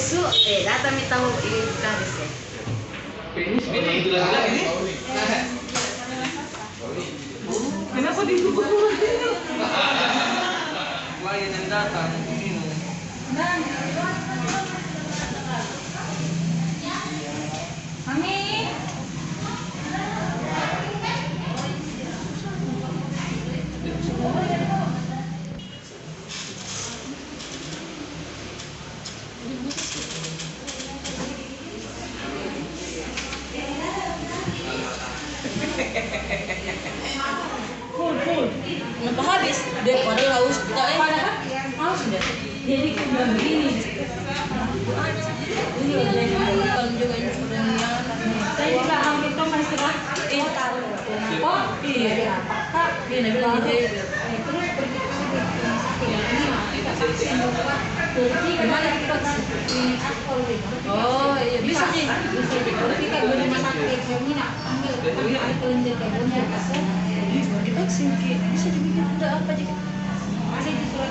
besok datang minta ini kades ya. Ini lagi. Kenapa ditutup ini? Klien yang datang minum. Mami. Full. Nggak habis. Dia padahal haus. Kita haus deh. Jadi kita bilang begini. Ini kalau juga ini sudah saya juga ambil teman istirahat. Tahu. Oh iya. Kak, dia bilang gitu. Terus pergi ke gimana kita oh iya bisa sih kita di rumah sakit ini nak ambil air kelenjar kayak gini kita singkir bisa dibikin udah apa aja masih disuruh